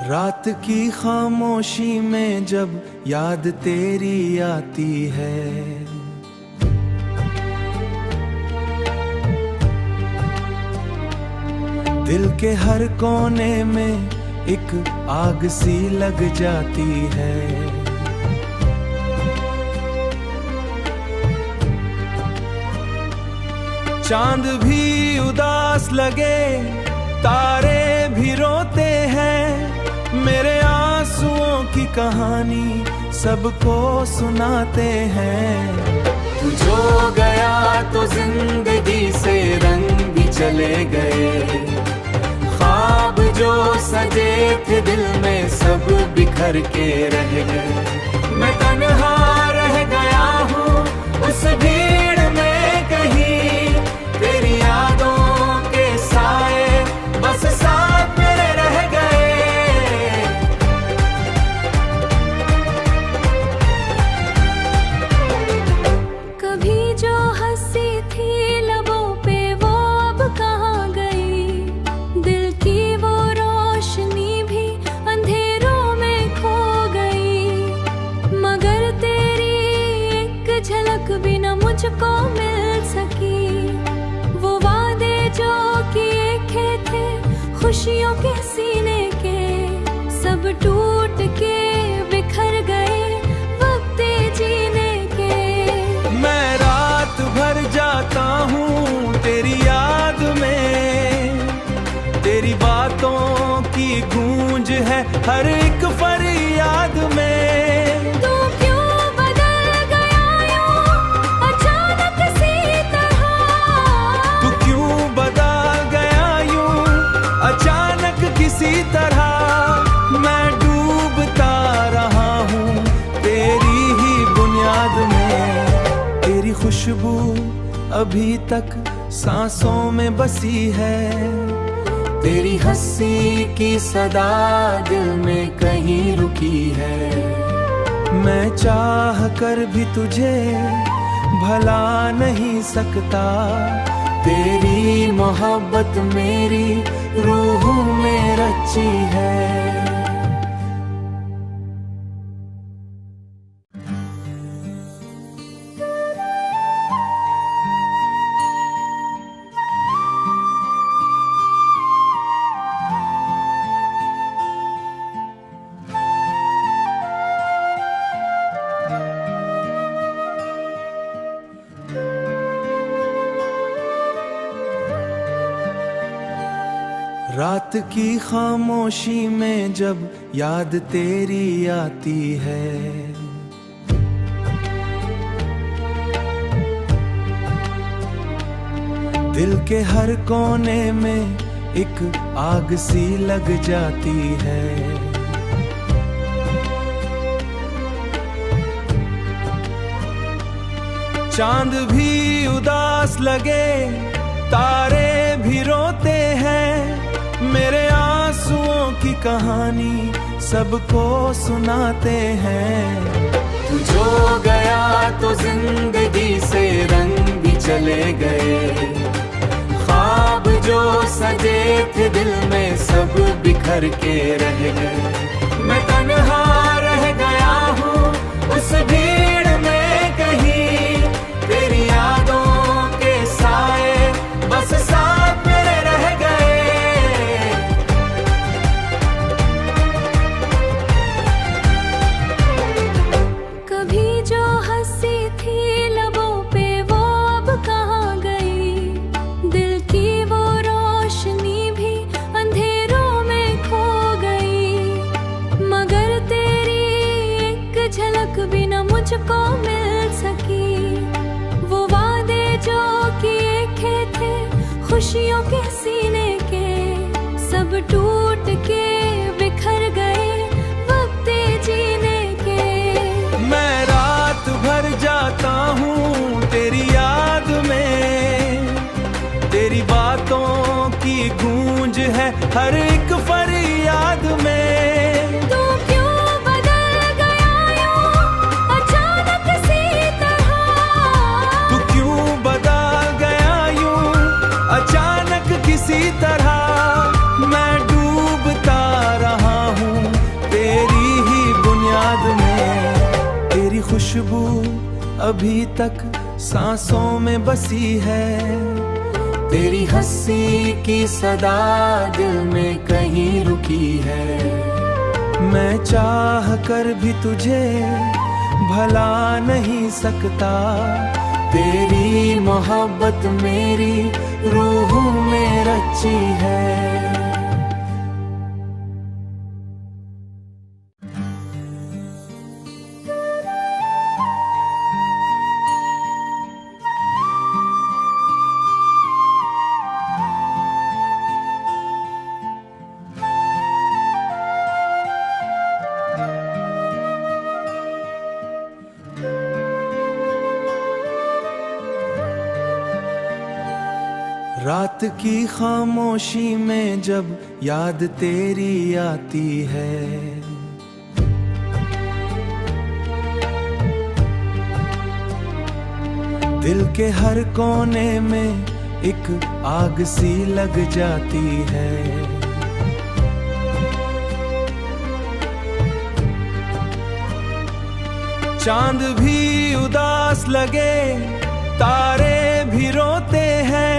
रात की खामोशी में जब याद तेरी आती है, दिल के हर कोने में एक आग सी लग जाती है। चांद भी उदास लगे, तारे भी रोते हैं, मेरे आंसुओं की कहानी सबको सुनाते हैं। तू जो गया तो जिंदगी से रंग भी चले गए, ख्वाब जो सजे थे दिल में सब बिखर के रह गए। मैं तन्हा रह गया हूँ उस भीड़ में कहीं, तेरी यादों के साए बस साथ मेरे रह गए। कभी जो हंसी थी लबों पे वो अब कहाँ गई, दिल की वो रोशनी भी अंधेरों में खो गई। मगर तेरी एक झलक भी न मुझको मिल सकी, वो वादे जो किए थे खुशियों के सीने के सब टूट के बिखर गए वक्त जीने के। मैं रात भर जाता हूँ तेरी याद में, तेरी बातों की गूंज है हर एक फरियाद में। तू क्यों बदल गया यूं अचानक सी तरह, तू क्यों बदल गया यूं अचानक किसी तरह, मैं डूबता रहा हूँ तेरी ही बुनियाद में। तेरी खुशबू अभी तक सांसों में बसी है, तेरी हंसी की सदा दिल में कहीं रुकी है। मैं चाह कर भी तुझे भला नहीं सकता, तेरी मोहब्बत मेरी रूह में रची है। रात की खामोशी में जब याद तेरी आती है, दिल के हर कोने में एक आग सी लग जाती है। चांद भी उदास लगे, तारे भी रोते हैं, मेरे आंसुओं की कहानी सबको सुनाते हैं। तू जो गया तो जिंदगी से रंग भी चले गए, ख्वाब जो सजे थे दिल में सब बिखर के रह गए। मैं तन्हा रह गया हूँ उस भीड़ में कहीं, तेरी यादों के साए बस साथ मेरे रह गए। कभी जो हंसी थी लबों पे वो अब कहाँ गई, दिल की वो रोशनी भी अंधेरों में खो गई। मगर तेरी एक झलक भी न मुझको मिल सकी, वो वादे जो किए थे खुशियों के सीने के सब टूट के बिखर गए वक्त जीने के। मैं रात भर जाता हूँ तेरी याद में, तेरी बातों की गूंज है हर एक फरियाद में। तू क्यों बदल गया यूं अचानक सी तरह, तू क्यों बदल गया यूं अचानक किसी तरह, मैं डूबता रहा हूँ खुशबू अभी तक सांसों में बसी है। तेरी हंसी की सदा दिल में कहीं रुकी है। मैं चाह कर भी तुझे भला नहीं सकता। तेरी मोहब्बत मेरी रूह में रची है। रात की खामोशी में जब याद तेरी आती है, दिल के हर कोने में एक आग सी लग जाती है। चांद भी उदास लगे, तारे भी रोते हैं।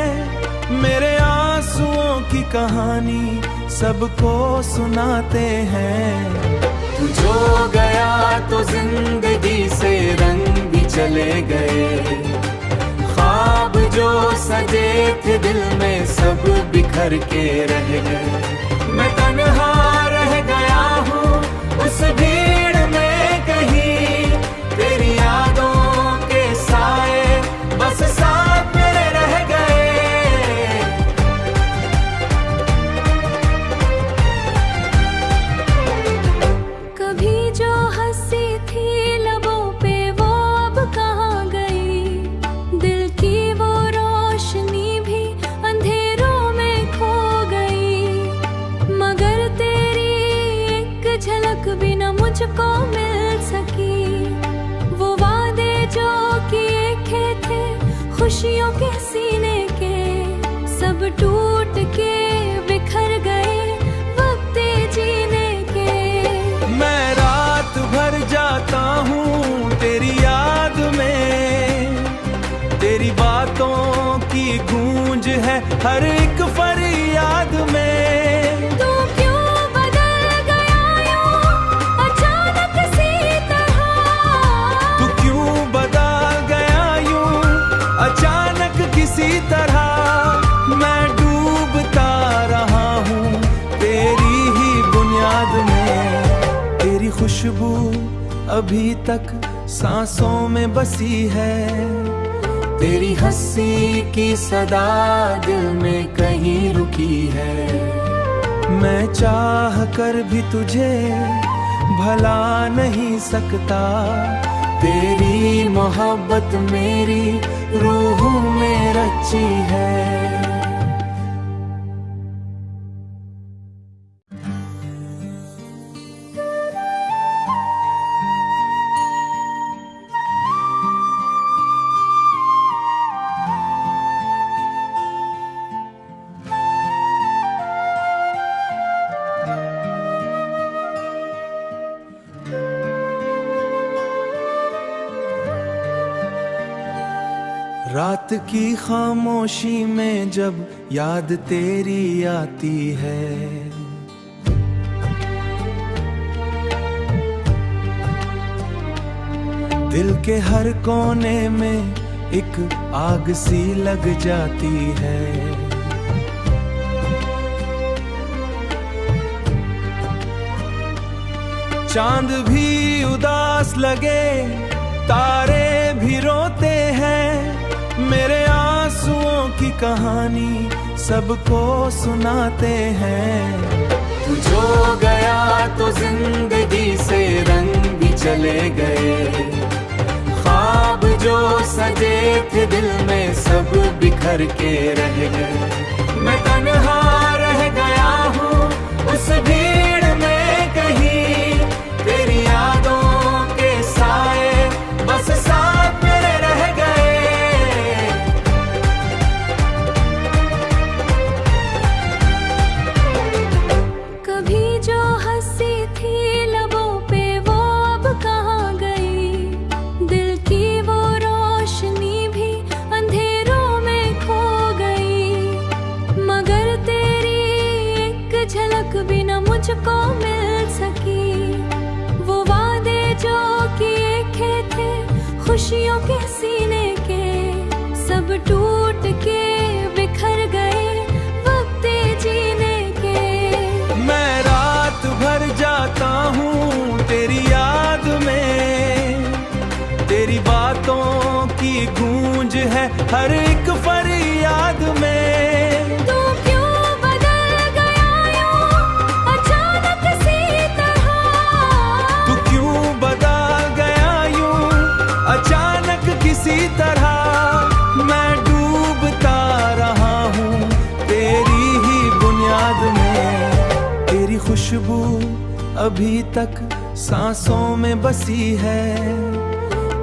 मेरे आंसुओं की कहानी सबको सुनाते हैं। तू जो गया तो जिंदगी से रंग भी चले गए। ख्वाब जो सजे थे दिल में सब बिखर के रह गए। मैं तन्हा रह गया हूँ उस भीड़ में कहीं। तेरी यादों के साए बस साथ मेरे रह गए। कभी जो हंसी थी लबों पे वो अब कहाँ गई। दिल की वो रोशनी भी अंधेरों में खो गई। मगर तेरी एक झलक भी न मुझको मिल सकी। वो वादे जो किए थे खुशियों के सीने के, सब टूट के बिखर गए वक्त जीने के। मैं रात भर जाता हूँ तेरी याद में। तेरी बातों की गूंज है हर एक फरियाद में। तू क्यों बदल गया यूं अचानक सी तरह। तू क्यों बदल गया यूं अचानक किसी तरह। मैं डूबता रहा हूँ तेरी ही बुनियाद में। तेरी खुशबू अभी तक सांसों में बसी है। तेरी हंसी की सदा दिल में कहीं रुकी है। मैं चाह कर भी तुझे भला नहीं सकता। तेरी मोहब्बत मेरी रूह में रची है। रात की खामोशी में जब याद तेरी आती है, दिल के हर कोने में एक आग सी लग जाती है। चांद भी उदास लगे, तारे भी रोते हैं। मेरे आंसुओं की कहानी सबको सुनाते हैं। तू जो गया तो जिंदगी से रंग भी चले गए। ख्वाब जो सजे थे दिल में सब बिखर के रह गए। मैं तन्हा रह गया हूँ उस भीड़ में कहीं। तेरी यादों के साए बस साथ मेरे रह गए। कभी जो हंसी थी लबों पे वो अब कहाँ गई। सब टूट के बिखर गए वक्त जीने के। मैं रात भर जाता हूँ तेरी याद में, तेरी बातों की गूंज है हर एक फरियाद में। तू क्यों बदल गया यूं अचानक सी तरह, तू क्यों बदल गया यूं अचानक किसी तरह। मैं डूबता रहा हूँ तेरी ही बुनियाद में, तेरी खुशबू अभी तक सांसों में बसी है,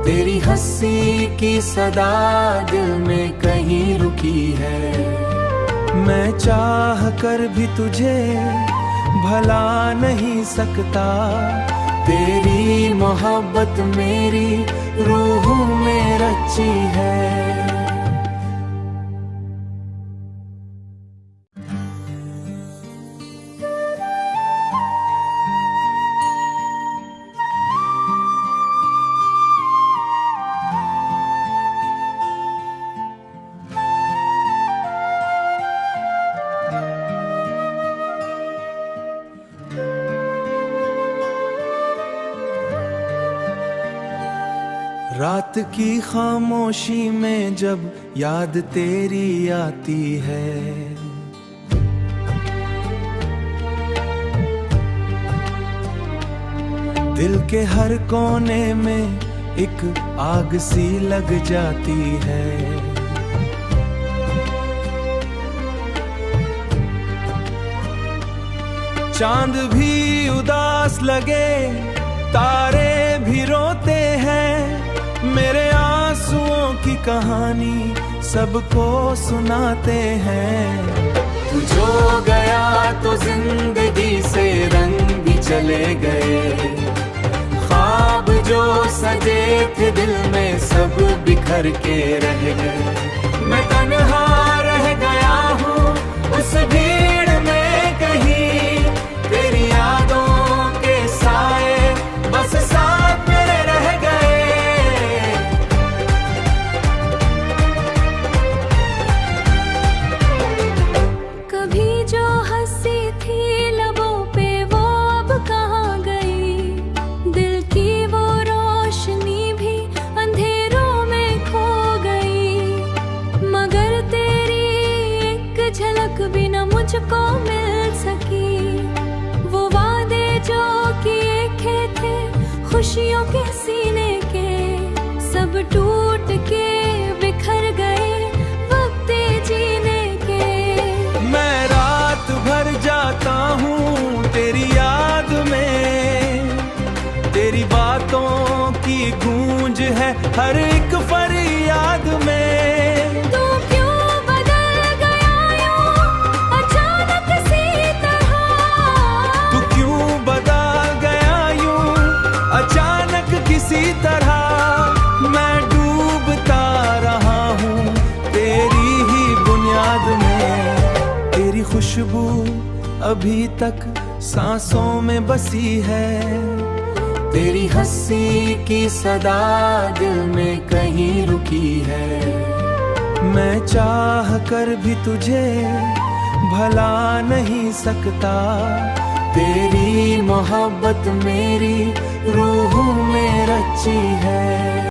तेरी हंसी की सदा दिल में कहीं रुकी है। मैं चाह कर भी तुझे भला नहीं सकता, तेरी मोहब्बत मेरी रूह में रची है। रात की खामोशी में जब याद तेरी आती है, दिल के हर कोने में एक आग सी लग जाती है। चांद भी उदास लगे, तारे भी रोते हैं, मेरे आंसुओं की कहानी सबको सुनाते हैं। तू जो गया तो जिंदगी से रंग भी चले गए, ख्वाब जो सजे थे दिल में सब बिखर के रह गए। मैं तन्हा रह गया हूँ उस भीड़ में कहीं, तेरी यादों के साए बस साथ मेरे रह गए। कभी जो हंसी थी लबों पे वो अब कहाँ गई, दिल की वो रोशनी भी अंधेरों में खो गई। मगर तेरी एक झलक भी न मुझको मिल सकी, वो वादे जो किए थे खुशियों के सीने के, सब टूट के बिखर गए वक्त जीने के। मैं रात भर जाता हूँ तेरी याद में, तेरी बातों की गूंज है हर एक फरियाद में। तू क्यों बदल गया यूं अचानक सी तरह, तू क्यों बदल गया यूं अचानक किसी तरह। मैं डूबता रहा हूँ तेरी ही बुनियाद में, तेरी खुशबू अभी तक सांसों में बसी है, तेरी हंसी की सदा दिल में कहीं रुकी है। मैं चाह कर भी तुझे भला नहीं सकता, तेरी मोहब्बत मेरी रूह में रची है।